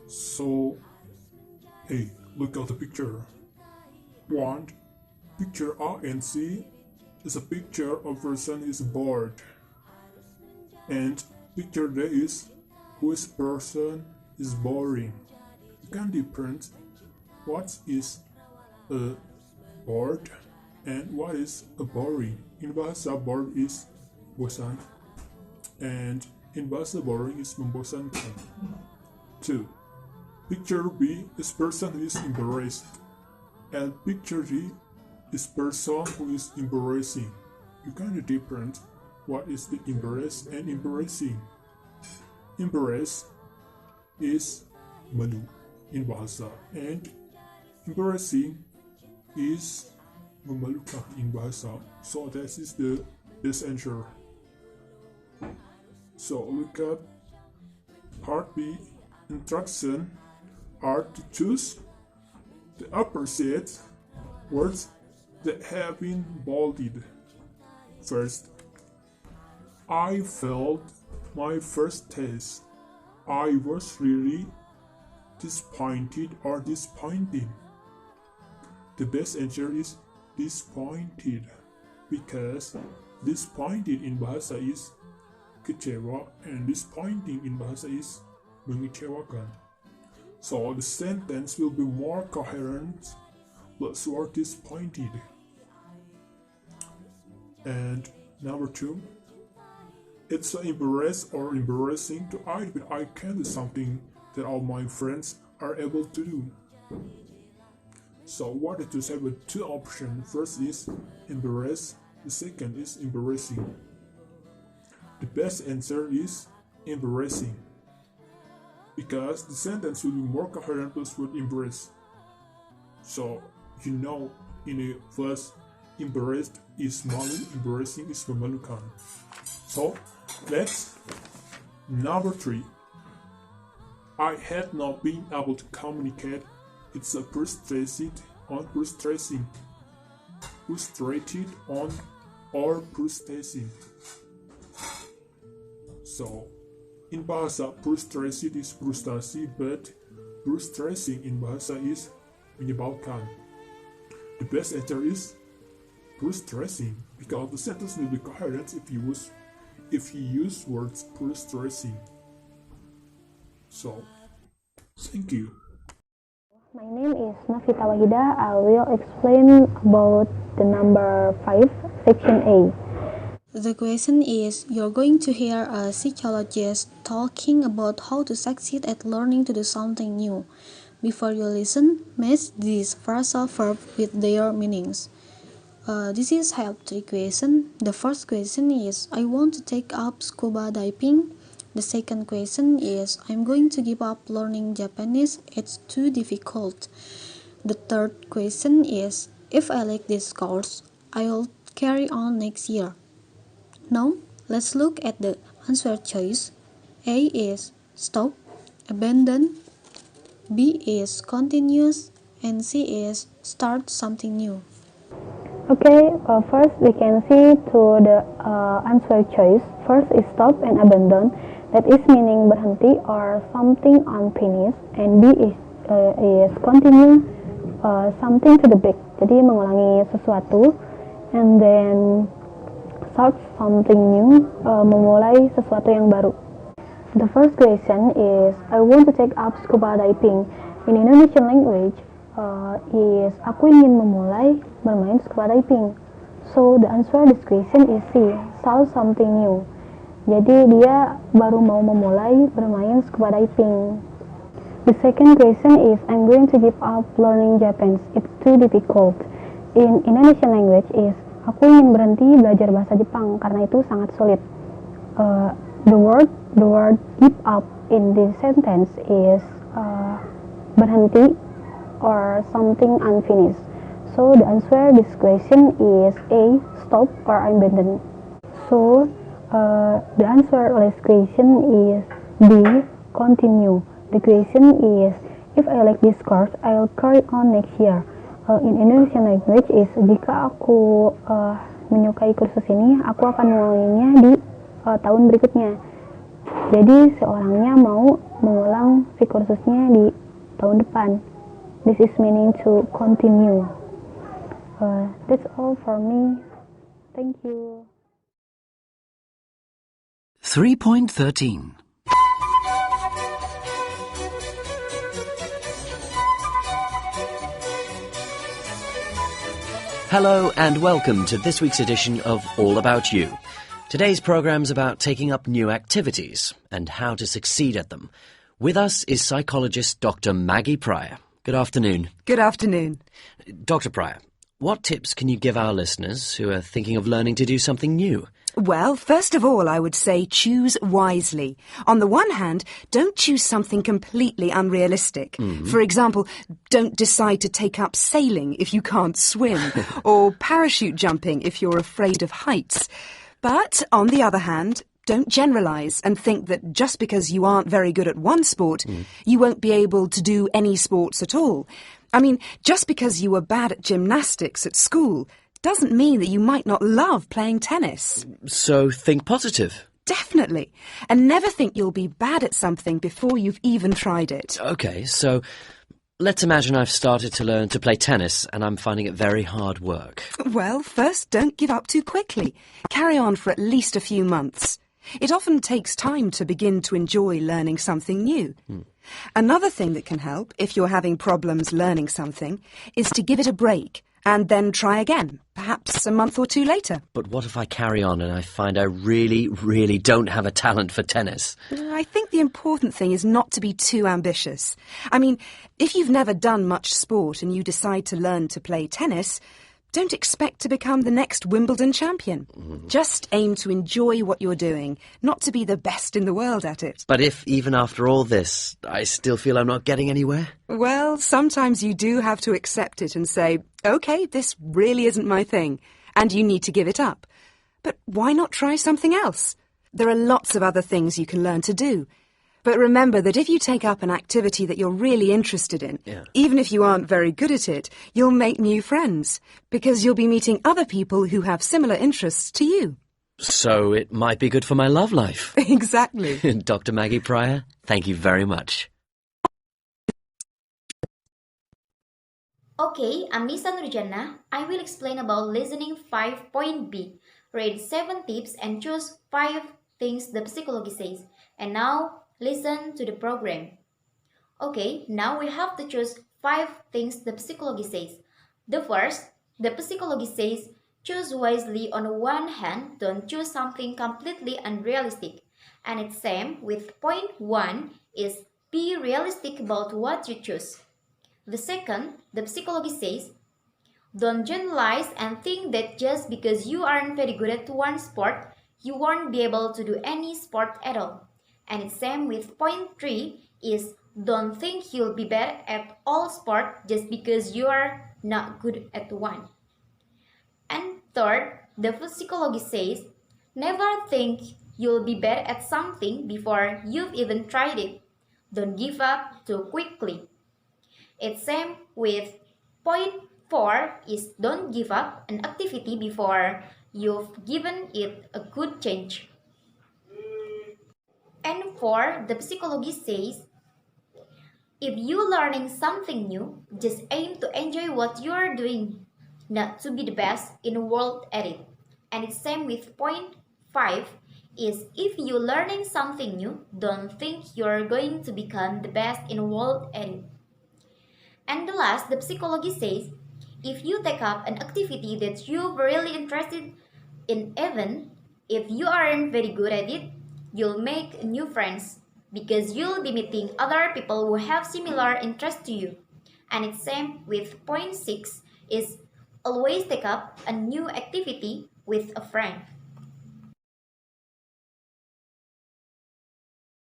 So, hey, look at the picture. One, picture A and C is a picture of a person is bored. And picture D is whose person is boring. You can different what is a bored and what is a boring. In bahasa bored is bosan and in bahasa boring is membosankan. 2. Picture B is person who is embarrassed and picture D is person who is embarrassing. You can different what is the embarrassed and embarrassing. Embarrassed is malu in bahasa and embarrassing is memalukan in bahasa. So that is the best answer. So look at part B. Instruction are to choose the opposite words that have been bolded. First, I failed my first test. I was really disappointed or disappointing. The best answer is disappointed because disappointed in bahasa is kecewa and disappointing in bahasa is mengecewakan. So the sentence will be more coherent plus word disappointed. And number 2, it's embarrassing or embarrassing to admit I can do something that all my friends are able to do. So what did you say with 2 options? First is embarrass, the second is embarrassing. The best answer is embarrassing because the sentence will be more coherent plus word embrace. So you know in the first, embarrassed is malu, embarrassing is memalukan. So next, number 3. I had not been able to communicate. It's a frustrated on frustrating. Frustrated on or frustrating. So in bahasa frustrated is frustasi, but frustrating in bahasa is menyebalkan. The best answer is frustrating because the sentence will be coherent if you use words frustrating. So thank you. My name is Novita. I will explain about the number 5, section A. The question is, you're going to hear a psychologist talking about how to succeed at learning to do something new. Before you listen, match these phrasal verbs with their meanings. This is help to equation. The first question is, I want to take up scuba diving. The second question is, I'm going to give up learning Japanese. It's too difficult. The third question is, if I like this course, I'll carry on next year. Now, let's look at the answer choice. A is stop, abandon, B is continuous, and C is start something new. Okay, first we can see to the answer choice. First is stop and abandon. That is meaning berhenti or something unfinished. And B is continue, something to the back. Jadi mengulangi sesuatu. And then start something new, memulai sesuatu yang baru. The first question is, I want to take up scuba diving. In Indonesian language, is aku ingin memulai bermain scuba diving. So the answer this question is C, start something new. Jadi dia baru mau memulai bermain scuba diving. The second question is, I'm going to give up learning Japanese. It's too difficult. In Indonesian language is, aku ingin berhenti belajar bahasa Jepang karena itu sangat sulit. The word give up in this sentence is berhenti or something unfinished. So the answer this question is A, stop or abandon. So the answer of this question is B, continue. The question is, if I like this course, I'll carry on next year. In Indonesian language is, jika aku menyukai kursus ini, aku akan mengulanginya di tahun berikutnya. Jadi seorangnya mau mengulang si kursusnya di tahun depan. This is meaning to continue. That's all for me. Thank you. 3.13. Hello and welcome to this week's edition of All About You. Today's program's about taking up new activities and how to succeed at them. With us is psychologist Dr. Maggie Pryor. Good afternoon. Good afternoon. Dr. Pryor, what tips can you give our listeners who are thinking of learning to do something new? Well, first of all, I would say choose wisely. On the one hand, don't choose something completely unrealistic. For example, don't decide to take up sailing if you can't swim, or parachute jumping if you're afraid of heights. But, on the other hand, don't generalise and think that just because you aren't very good at one sport, you won't be able to do any sports at all. I mean, just because you were bad at gymnastics at school doesn't mean that you might not love playing tennis. So think positive. Definitely. And never think you'll be bad at something before you've even tried it. Okay, so let's imagine I've started to learn to play tennis and I'm finding it very hard work. Well, first, don't give up too quickly. Carry on for at least a few months. It often takes time to begin to enjoy learning something new. Another thing that can help, if you're having problems learning something, is to give it a break and then try again, perhaps a month or two later. But what if I carry on and I find I really, really don't have a talent for tennis? I think the important thing is not to be too ambitious. I mean, if you've never done much sport and you decide to learn to play tennis, don't expect to become the next Wimbledon champion. Just aim to enjoy what you're doing, not to be the best in the world at it. But if, even after all this, I still feel I'm not getting anywhere? Well, sometimes you do have to accept it and say, OK, this really isn't my thing, and you need to give it up. But why not try something else? There are lots of other things you can learn to do. But remember that if you take up an activity that you're really interested in, even if you aren't very good at it, you'll make new friends, because you'll be meeting other people who have similar interests to you. So it might be good for my love life. Exactly. Dr. Maggie Pryor, thank you very much. Okay, I'm Nisa. I will explain about listening 5.B. Read 7 tips and choose 5 things the psychology says. And now, listen to the program. Okay, now we have to choose 5 things the psychology says. The first, the psychology says, choose wisely. On one hand, don't choose something completely unrealistic. And it's same with point 1 is be realistic about what you choose. The second, the psychology says, don't generalize and think that just because you aren't very good at one sport, you won't be able to do any sport at all. And it's same with point 3 is don't think you'll be better at all sport just because you are not good at one. And third, the psychology says, never think you'll be better at something before you've even tried it. Don't give up too quickly. It's same with point 4 is don't give up an activity before you've given it a good chance. And 4, the psychology says, if you're learning something new, just aim to enjoy what you are doing, not to be the best in the world at it. And it's same with point 5 is if you're learning something new, don't think you're going to become the best in the world at it. And the last, the psychology says, if you take up an activity that you're really interested in, even if you aren't very good at it, you'll make new friends because you'll be meeting other people who have similar interests to you. And it's same with point 6 is always take up a new activity with a friend.